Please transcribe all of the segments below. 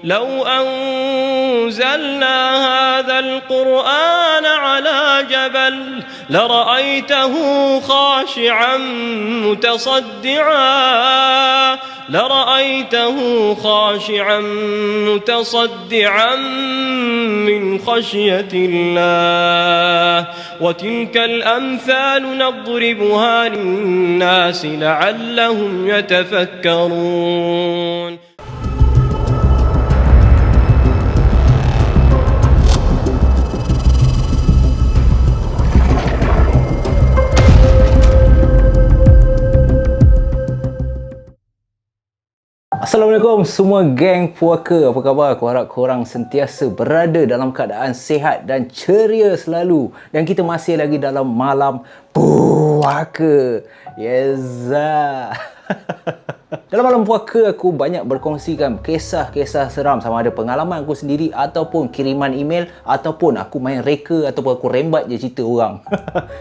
لو أنزلنا هذا القرآن على جبل لرأيته خاشعا متصدعا من خشية الله وتلك الأمثال نضربها للناس لعلهم يتفكرون. Assalamualaikum semua geng puaka, apa khabar? Aku harap korang sentiasa berada dalam keadaan sihat dan ceria selalu. Dan kita masih lagi dalam malam puaka. Yes. Dalam malam puaka aku banyak berkongsikan kisah-kisah seram, sama ada pengalaman aku sendiri ataupun kiriman email ataupun aku main reka ataupun aku rembat je cerita orang.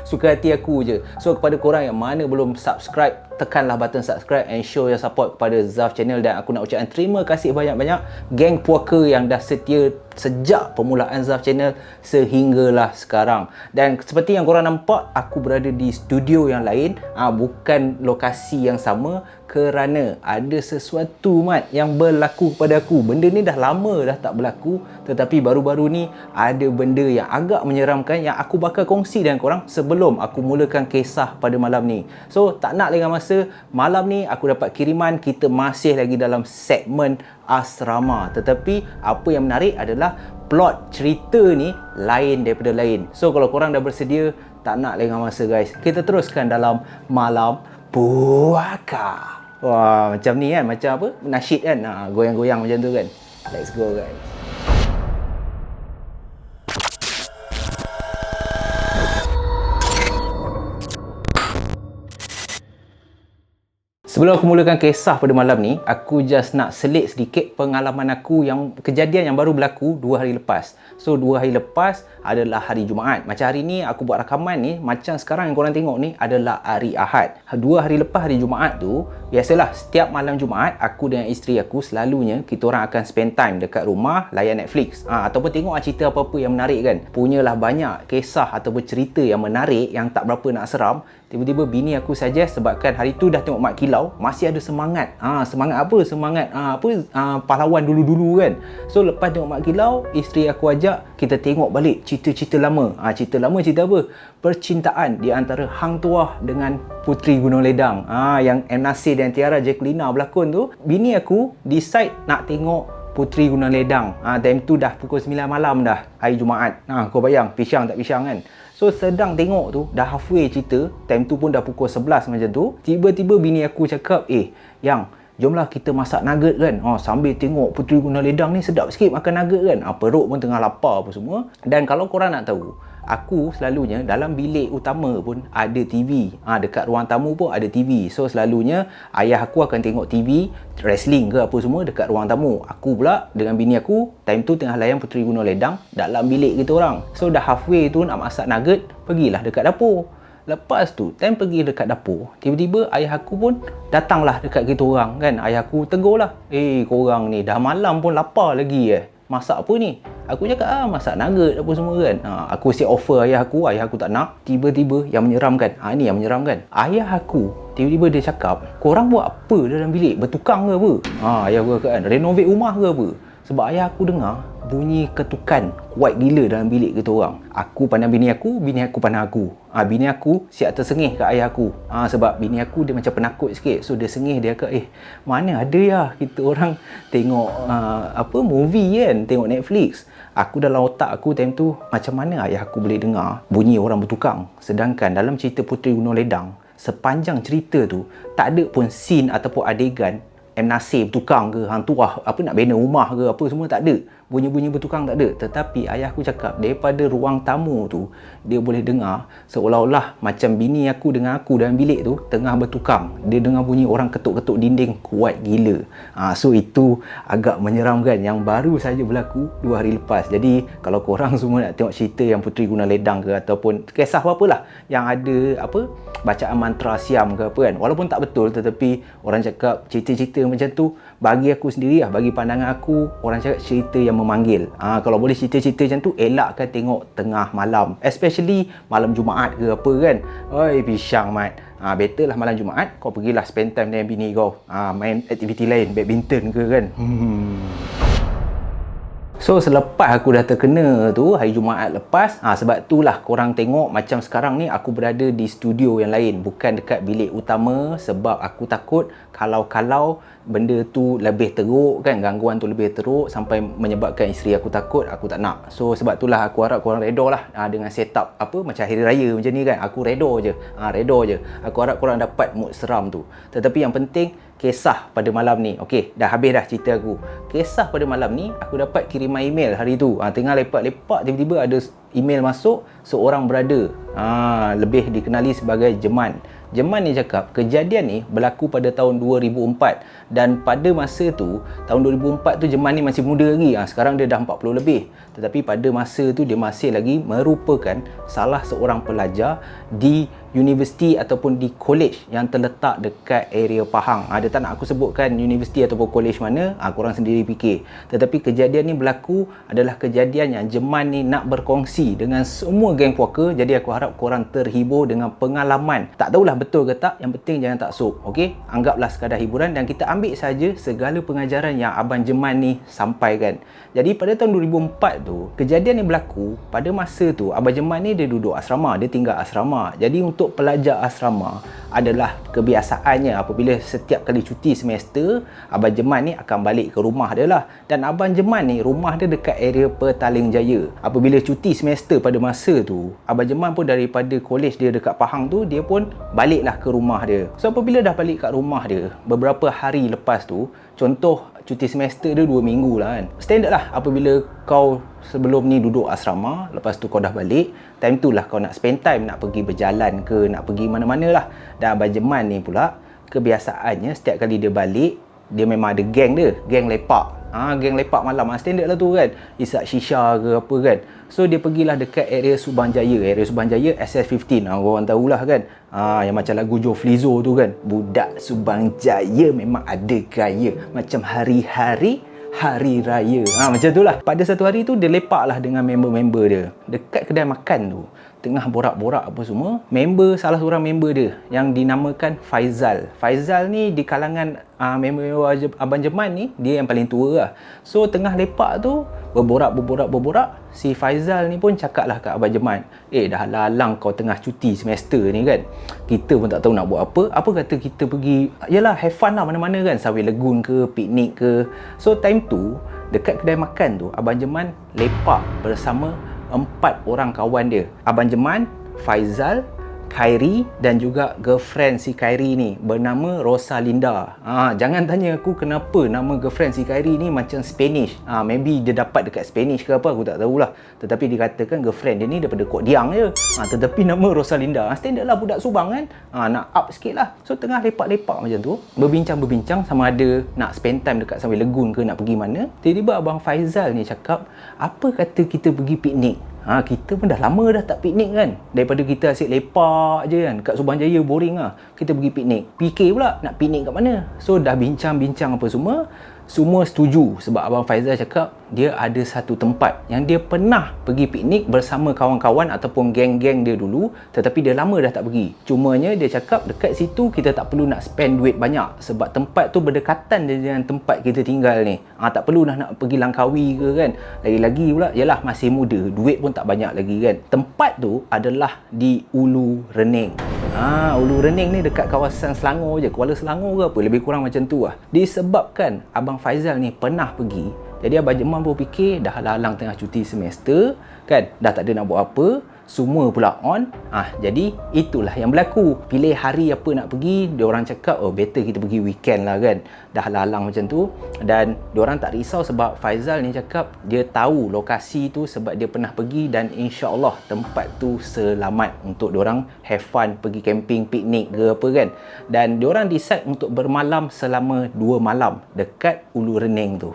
Suka hati aku je. So kepada korang yang mana belum subscribe, tekanlah button subscribe and show your support kepada Zaf Channel. Dan aku nak ucapkan terima kasih banyak-banyak geng puaka yang dah setia sejak permulaan Zaf Channel sehinggalah sekarang. Dan seperti yang korang nampak, aku berada di studio yang lain, bukan lokasi yang sama, kerana ada sesuatu yang berlaku kepada aku. Benda ni dah lama dah tak berlaku, tetapi baru-baru ni ada benda yang agak menyeramkan yang aku bakal kongsi dengan korang sebelum aku mulakan kisah pada malam ni. So tak nak lengah masa, malam ni aku dapat kiriman. Kita masih lagi dalam segmen asrama, tetapi apa yang menarik adalah plot cerita ni lain daripada lain. So kalau korang dah bersedia, tak nak lengah masa guys, kita teruskan dalam malam puaka. Wah, macam ni kan, macam apa, nasyid kan, goyang-goyang macam tu kan. Let's go guys. Sebelum aku mulakan kisah pada malam ni, aku just nak selit sedikit pengalaman aku yang kejadian yang baru berlaku 2 hari lepas. So 2 hari lepas adalah hari Jumaat. Macam hari ni aku buat rakaman ni, macam sekarang yang korang tengok ni adalah hari Ahad. 2 hari lepas hari Jumaat tu, biasalah setiap malam Jumaat aku dengan isteri aku selalunya kita orang akan spend time dekat rumah layan Netflix, ataupun tengok cerita apa-apa yang menarik kan. Punyalah banyak kisah ataupun cerita yang menarik yang tak berapa nak seram. Tiba-tiba bini aku suggest, sebabkan hari tu dah tengok Mat Kilau, masih ada semangat. Semangat apa? Semangat pahlawan dulu-dulu kan. So lepas tengok Mat Kilau, isteri aku ajak kita tengok balik cerita-cerita lama. Cerita lama cerita apa? Percintaan di antara Hang Tuah dengan Puteri Gunung Ledang. Yang M. Nasir dan Tiara Jacqueline berlakon tu. Bini aku decide nak tengok Puteri Gunung Ledang. Time tu dah pukul 9 malam dah, hari Jumaat. Kau bayang, pisang tak pisang kan. So sedang tengok tu, dah halfway cerita, time tu pun dah pukul 11 macam tu. Tiba-tiba bini aku cakap, Yang, jomlah kita masak nugget kan. Sambil tengok Puteri Gunung Ledang ni sedap sikit makan nugget kan. Perut pun tengah lapar apa semua. Dan kalau korang nak tahu, aku selalunya dalam bilik utama pun ada TV. Dekat ruang tamu pun ada TV. So selalunya ayah aku akan tengok TV, wrestling ke apa semua dekat ruang tamu. Aku pula dengan bini aku time tu tengah layan Puteri Gunung Ledang dalam bilik kita orang. So dah halfway tu nak masak nugget, pergilah dekat dapur. Lepas tu time pergi dekat dapur, tiba-tiba ayah aku pun datanglah dekat kita orang kan. Ayah aku tegurlah, korang ni dah malam pun lapar lagi masak apa ni? Aku cakap masak nugget apa semua kan. Aku siap offer ayah aku tak nak. Tiba-tiba yang menyeramkan, ini yang menyeramkan, ayah aku tiba-tiba dia cakap, korang buat apa dalam bilik? Bertukang ke apa? Ayah aku kata kan, renovate rumah ke apa? Sebab ayah aku dengar bunyi ketukan kuat gila dalam bilik kita orang. Aku pandang bini aku pandang aku. Bini aku siap tersengih kat ayah aku. Sebab bini aku dia macam penakut sikit. So dia sengih, dia kata, mana ada ya kita orang tengok movie kan, tengok Netflix. Aku dalam otak aku time tu, macam mana ayah aku boleh dengar bunyi orang bertukang. Sedangkan dalam cerita Puteri Gunung Ledang, sepanjang cerita tu tak ada pun scene ataupun adegan M. Nasir bertukang ke, Hang Tuah nak bina rumah ke apa semua, tak ada. Bunyi-bunyi bertukang tak ada. Tetapi ayahku cakap daripada ruang tamu tu dia boleh dengar seolah-olah macam bini aku dengan aku dalam bilik tu tengah bertukang. Dia dengar bunyi orang ketuk-ketuk dinding kuat gila. So itu agak menyeramkan, yang baru saja berlaku 2 hari lepas. Jadi kalau korang semua nak tengok cerita yang Puteri Gunung Ledang ke ataupun kisah apa-apalah yang ada bacaan mantra siam ke apa kan, walaupun tak betul, tetapi orang cakap cerita-cerita cerita macam tu, bagi aku sendiri lah, bagi pandangan aku, orang cakap cerita yang memanggil. Kalau boleh cerita-cerita macam tu, elakkan tengok tengah malam, especially malam Jumaat ke apa kan. Oi, pisang mat. Better lah malam Jumaat kau pergilah spend time dengan bini kau, main aktiviti lain, badminton ke kan. So selepas aku dah terkena tu hari Jumaat lepas, sebab itulah korang tengok macam sekarang ni aku berada di studio yang lain, bukan dekat bilik utama, sebab aku takut kalau benda tu lebih teruk kan, gangguan tu lebih teruk sampai menyebabkan isteri aku takut, aku tak nak. So sebab itulah aku harap korang redha lah dengan setup apa macam hari raya macam ni kan. Aku redha je. Aku harap korang dapat mood seram tu. Tetapi yang penting kisah pada malam ni. Okey, dah habis dah cerita aku. Kisah pada malam ni, aku dapat kiriman email hari tu. Tengah lepak-lepak, tiba-tiba ada email masuk seorang brother. Lebih dikenali sebagai Jeman. Jeman ni cakap, kejadian ni berlaku pada tahun 2004. Dan pada masa tu, tahun 2004 tu Jeman ni masih muda lagi. Sekarang dia dah 40 lebih. Tetapi pada masa tu dia masih lagi merupakan salah seorang pelajar di universiti ataupun di college yang terletak dekat area Pahang. Dia tak nak aku sebutkan universiti ataupun college mana, korang sendiri fikir. Tetapi kejadian ni berlaku adalah kejadian yang Jeman ni nak berkongsi dengan semua geng puaka. Jadi aku harap korang terhibur dengan pengalaman. Tak tahulah betul ke tak, yang penting jangan taksub. Okey, anggaplah sekadar hiburan dan kita ambil saja segala pengajaran yang Abang Jeman ni sampaikan. Jadi pada tahun 2004 tu, kejadian ni berlaku. Pada masa tu Abang Jeman ni dia duduk asrama, dia tinggal asrama. Jadi untuk pelajar asrama adalah kebiasaannya apabila setiap kali cuti semester, Abang Jeman ni akan balik ke rumah dia lah. Dan Abang Jeman ni rumah dia dekat area Petaling Jaya. Apabila cuti semester pada masa tu, Abang Jeman pun daripada kolej dia dekat Pahang tu, dia pun baliklah ke rumah dia. So apabila dah balik kat rumah dia, beberapa hari lepas tu, contoh cuti semester dia 2 minggu lah kan. Standard lah apabila kau sebelum ni duduk asrama, lepas tu kau dah balik, time tu lah kau nak spend time, nak pergi berjalan ke, nak pergi mana-mana lah. Dan Abang Jeman ni pula, kebiasaannya setiap kali dia balik, dia memang ada geng dia, geng lepak. Geng lepak malam, standard lah tu kan, isap shisha ke apa kan. So dia pergilah dekat area Subang Jaya, SS15, korang tahulah kan. Yang macam lagu Joe Flizzo tu kan, budak Subang Jaya memang ada gaya, macam hari-hari hari raya. Macam tu lah. Pada satu hari tu dia lepak lah dengan member-member dia dekat kedai makan tu. Tengah borak-borak apa semua, salah seorang member dia yang dinamakan Faizal. Faizal ni di kalangan member Abang Jeman ni, dia yang paling tua lah. So tengah lepak tu, berborak, si Faizal ni pun cakap lah kat Abang Jeman, dah lalang kau tengah cuti semester ni kan, kita pun tak tahu nak buat apa kata kita pergi, yalah have fun lah mana-mana kan, Sawit Legun ke, piknik ke. So time tu, dekat kedai makan tu, Abang Jeman lepak bersama 4 orang kawan dia. Abang Jeman, Faizal, Khairi dan juga girlfriend si Khairi ni bernama Rosalinda. Jangan tanya aku kenapa nama girlfriend si Khairi ni macam Spanish. Maybe dia dapat dekat Spanish ke apa, aku tak tahulah. Tetapi dikatakan girlfriend dia ni daripada Kok Diang je. Tetapi nama Rosalinda. Standard lah budak Subang kan. Nak up sikit lah. So tengah lepak-lepak macam tu, berbincang-berbincang sama ada nak spend time dekat Sawit Legun ke nak pergi mana. Tiba-tiba Abang Faizal ni cakap, apa kata kita pergi piknik? Kita pun dah lama dah tak piknik kan. Daripada kita asyik lepak je kan, kat Subang Jaya boring lah. Kita pergi piknik. Fikir pula nak piknik kat mana. So dah bincang-bincang apa semua setuju. Sebab Abang Faizal cakap dia ada satu tempat yang dia pernah pergi piknik bersama kawan-kawan ataupun geng-geng dia dulu, tetapi dia lama dah tak pergi. Cumanya dia cakap dekat situ kita tak perlu nak spend duit banyak, sebab tempat tu berdekatan dengan tempat kita tinggal ni. Tak perlu nak pergi Langkawi ke kan. Lagi-lagi pula, yalah masih muda, duit pun tak banyak lagi kan. Tempat tu adalah di Ulu Rening. Ulu Rening ni dekat kawasan Selangor je, Kuala Selangor ke apa, lebih kurang macam tu lah. Disebabkan Abang Faizal ni pernah pergi, jadi Abang Jeman pun fikir dah lalang tengah cuti semester kan, dah tak ada nak buat apa, semua pula on. Jadi itulah yang berlaku. Pilih hari apa nak pergi, diorang cakap better kita pergi weekend lah kan, dah lalang macam tu. Dan diorang tak risau sebab Faizal ni cakap dia tahu lokasi tu sebab dia pernah pergi, dan insya-Allah tempat tu selamat untuk diorang have fun, pergi camping, piknik ke apa kan. Dan diorang decide untuk bermalam selama 2 malam dekat Ulu Rening tu.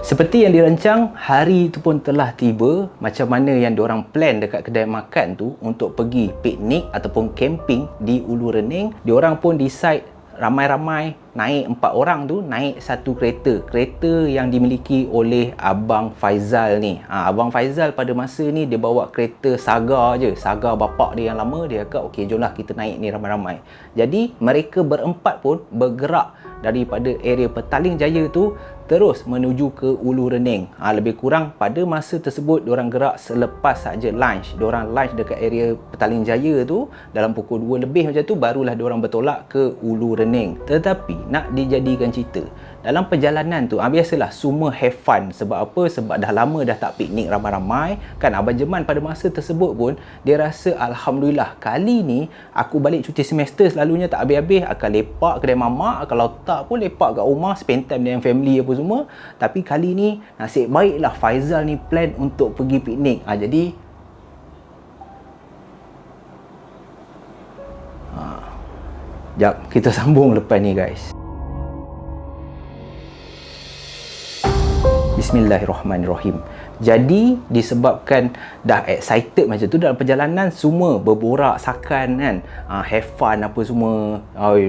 Seperti yang dirancang, hari itu pun telah tiba. Macam mana yang diorang plan dekat kedai makan tu untuk pergi piknik ataupun camping di Ulu Rening, diorang pun decide ramai-ramai naik 4 orang tu, naik satu kereta yang dimiliki oleh Abang Faizal ni. Abang Faizal pada masa ni dia bawa kereta Saga je, Saga bapak dia yang lama. Dia kata okey jomlah kita naik ni ramai-ramai. Jadi mereka berempat pun bergerak daripada area Petaling Jaya tu terus menuju ke Ulu Rening. Lebih kurang pada masa tersebut diorang gerak selepas saja lunch. Diorang lunch dekat area Petaling Jaya tu dalam pukul 2 lebih macam tu, barulah diorang bertolak ke Ulu Rening. Tetapi nak dijadikan cerita, dalam perjalanan tu biasalah semua have fun. Sebab apa? Sebab dah lama dah tak piknik ramai-ramai kan. Abang Jeman pada masa tersebut pun dia rasa alhamdulillah kali ni aku balik cuti semester selalunya tak habis-habis akan lepak kedai mamak, kalau tak pun lepak kat rumah spend time dengan family apa semua. Tapi kali ni nasib baiklah Faizal ni plan untuk pergi piknik. Jadi jap, kita sambung lepas ni guys. Bismillahirrahmanirrahim. Jadi disebabkan dah excited macam tu dalam perjalanan, semua berborak sakan kan, have fun apa semua.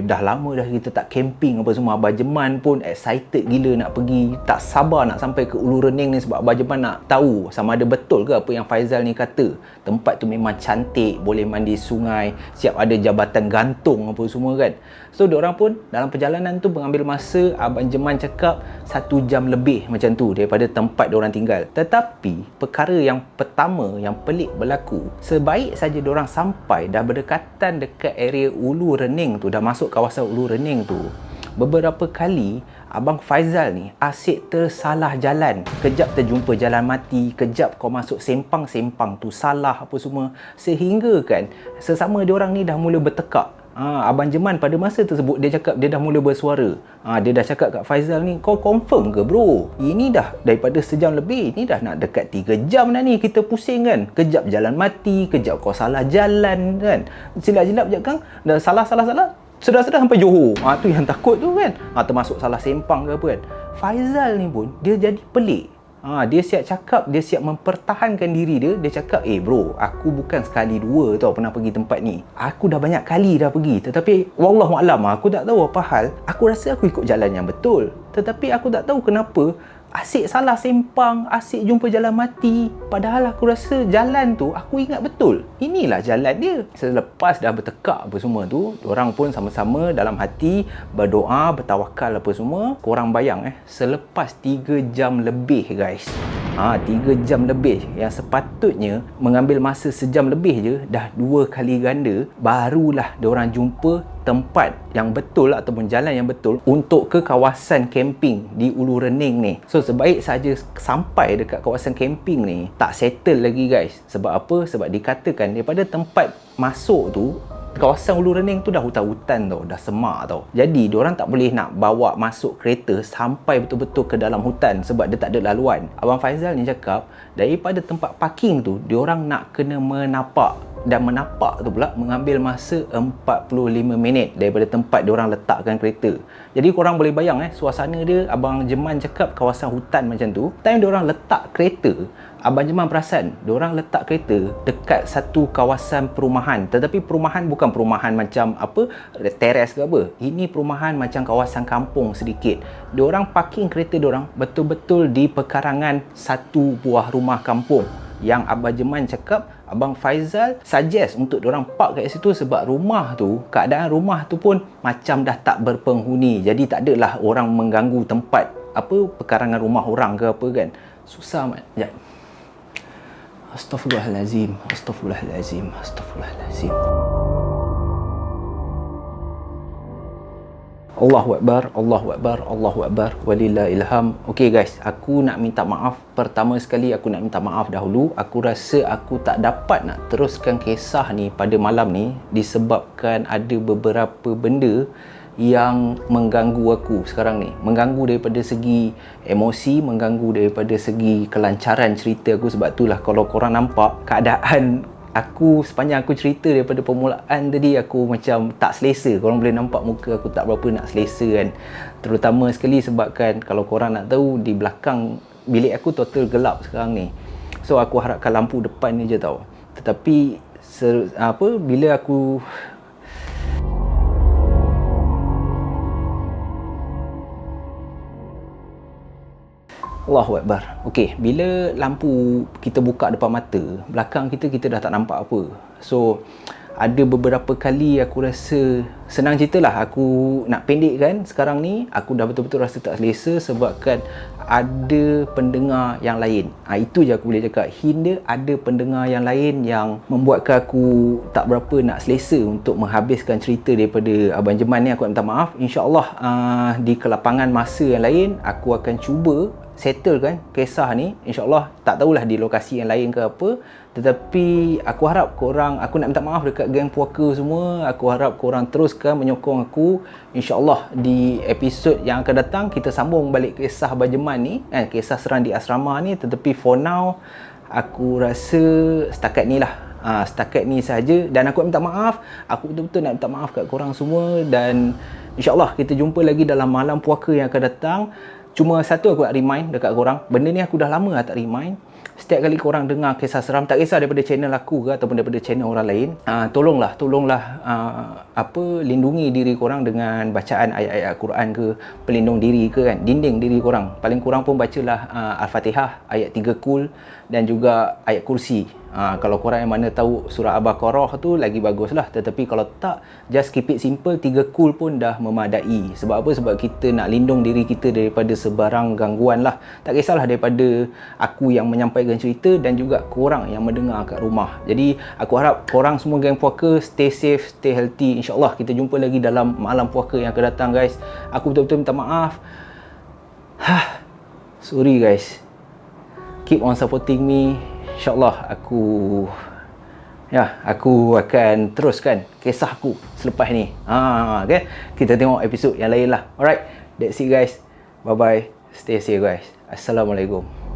Dah lama dah kita tak camping apa semua. Abang Jeman pun excited gila nak pergi, tak sabar nak sampai ke Ulu Rening ni. Sebab Abang Jeman nak tahu sama ada betul ke apa yang Faizal ni kata. Tempat tu memang cantik, boleh mandi sungai, siap ada jabatan gantung apa semua kan. So diorang pun dalam perjalanan tu mengambil masa, Abang Jeman cakap 1 jam lebih macam tu daripada tempat diorang tinggal. Tetapi perkara yang pertama yang pelik berlaku, sebaik saja diorang sampai dah berdekatan dekat area Ulu Rening tu, dah masuk kawasan Ulu Rening tu, beberapa kali Abang Faizal ni asyik tersalah jalan. Kejap terjumpa jalan mati, kejap kau masuk sempang-sempang tu salah apa semua, sehingga kan sesama diorang ni dah mula bertekak. Abang Jeman pada masa tersebut dia cakap dia dah mula bersuara. Dia dah cakap kat Faizal ni, kau confirm ke bro? Ini dah daripada sejam lebih, ni dah nak dekat 3 jam dah ni kita pusing kan. Kejap jalan mati, kejap kau salah jalan kan. Silap-silap je kan, dah salah-salah sedar-sedar sampai Johor. Tu yang takut tu kan. Termasuk salah sempang ke apa kan. Faizal ni pun dia jadi pelik. Dia siap cakap, dia siap mempertahankan diri dia. Dia cakap, bro, aku bukan sekali dua tau pernah pergi tempat ni. Aku dah banyak kali dah pergi. Tetapi wallahualam, aku tak tahu apa hal. Aku rasa aku ikut jalan yang betul. Tetapi aku tak tahu kenapa asyik salah sempang, asyik jumpa jalan mati. Padahal aku rasa jalan tu aku ingat betul. Inilah jalan dia. Selepas dah bertekak apa semua tu, diorang pun sama-sama dalam hati berdoa, bertawakal apa semua. Korang bayang selepas 3 jam lebih guys. 3 jam lebih yang sepatutnya mengambil masa sejam lebih je, dah 2 kali ganda, barulah diorang jumpa tempat yang betul ataupun jalan yang betul untuk ke kawasan camping di Ulu Rening ni. So sebaik saja sampai dekat kawasan camping ni, tak settle lagi guys. Sebab apa? Sebab dikatakan daripada tempat masuk tu, kawasan Ulu Rening tu dah hutan-hutan tau, dah semak tau. Jadi diorang tak boleh nak bawa masuk kereta sampai betul-betul ke dalam hutan sebab dia tak ada laluan. Abang Faizal ni cakap daripada tempat parking tu diorang nak kena menapak, dan menapak tu pula mengambil masa 45 minit daripada tempat diorang letakkan kereta. Jadi korang boleh bayang suasana dia. Abang Jeman cakap kawasan hutan macam tu. Time diorang letak kereta, Abang Jeman perasan diorang letak kereta dekat satu kawasan perumahan. Tetapi perumahan bukan perumahan macam apa, teres ke apa. Ini perumahan macam kawasan kampung sedikit. Diorang parking kereta diorang betul-betul di pekarangan satu buah rumah kampung. Yang Abang Jeman cakap Abang Faizal suggest untuk diorang park kat situ sebab rumah tu, keadaan rumah tu pun macam dah tak berpenghuni. Jadi tak adalah orang mengganggu tempat apa pekarangan rumah orang ke apa kan. Susah mat. Sekejap. Astaghfirullahalazim. Astaghfirullahalazim. Astaghfirullahalazim. Allahu Akbar, Allahu Akbar, Allahu Akbar, walillahil ilham. Okey guys, aku nak minta maaf. Pertama sekali aku nak minta maaf dahulu. Aku rasa aku tak dapat nak teruskan kisah ni pada malam ni disebabkan ada beberapa benda yang mengganggu aku sekarang ni. Mengganggu daripada segi emosi, mengganggu daripada segi kelancaran cerita aku. Sebab itulah kalau korang nampak keadaan aku sepanjang aku cerita daripada permulaan tadi, aku macam tak selesa. Korang boleh nampak muka aku tak berapa nak selesa kan. Terutama sekali sebabkan kalau korang nak tahu, di belakang bilik aku total gelap sekarang ni. So aku harapkan lampu depan ni je tau. Tetapi bila aku Allahu Akbar. Okey, bila lampu kita buka depan mata, belakang kita dah tak nampak apa. So ada beberapa kali aku rasa, senang ceritalah, aku nak pendekkan sekarang ni, aku dah betul-betul rasa tak selesa sebabkan ada pendengar yang lain. Itu je aku boleh cakap. Hingga ada pendengar yang lain yang membuatkan aku tak berapa nak selesa untuk menghabiskan cerita daripada Abang Jeman ni. Aku nak minta maaf. InsyaAllah di kelapangan masa yang lain, aku akan cuba settle kan kisah ni. InsyaAllah, tak tahulah di lokasi yang lain ke apa, tetapi aku harap korang, aku nak minta maaf dekat geng puaka semua. Aku harap korang teruskan menyokong aku. InsyaAllah di episod yang akan datang kita sambung balik kisah Abang Jeman ni, kisah seram di asrama ni. Tetapi for now, aku rasa setakat ni lah. Setakat ni saja. Dan aku minta maaf, aku betul-betul nak minta maaf kat korang semua. Dan InsyaAllah kita jumpa lagi dalam malam puaka yang akan datang. Cuma satu aku nak remind dekat korang, benda ni aku dah lama tak remind. Setiap kali korang dengar kisah seram, tak kisah daripada channel aku ke ataupun daripada channel orang lain, tolonglah lindungi diri korang dengan bacaan ayat-ayat Al-Quran ke, pelindung diri ke kan, dinding diri korang. Paling kurang pun bacalah Al-Fatihah, ayat 3 kul dan juga ayat kursi. Kalau korang yang mana tahu surah Al-Baqarah tu lagi bagus lah. Tetapi kalau tak, just keep it simple, 3 kul pun dah memadai. Sebab apa? Sebab kita nak lindung diri kita daripada sebarang gangguan lah. Tak kisahlah daripada aku yang menyampaikan cerita dan juga korang yang mendengar kat rumah. Jadi aku harap korang semua geng puaka stay safe, stay healthy. InsyaAllah kita jumpa lagi dalam malam puaka yang akan datang guys. Aku betul-betul minta maaf. Sorry guys. Keep on supporting me. InsyaAllah aku akan teruskan kisah aku selepas ni. Okay? Kita tengok episod yang lain lah. Alright, that's it guys. Bye bye. Stay safe guys. Assalamualaikum.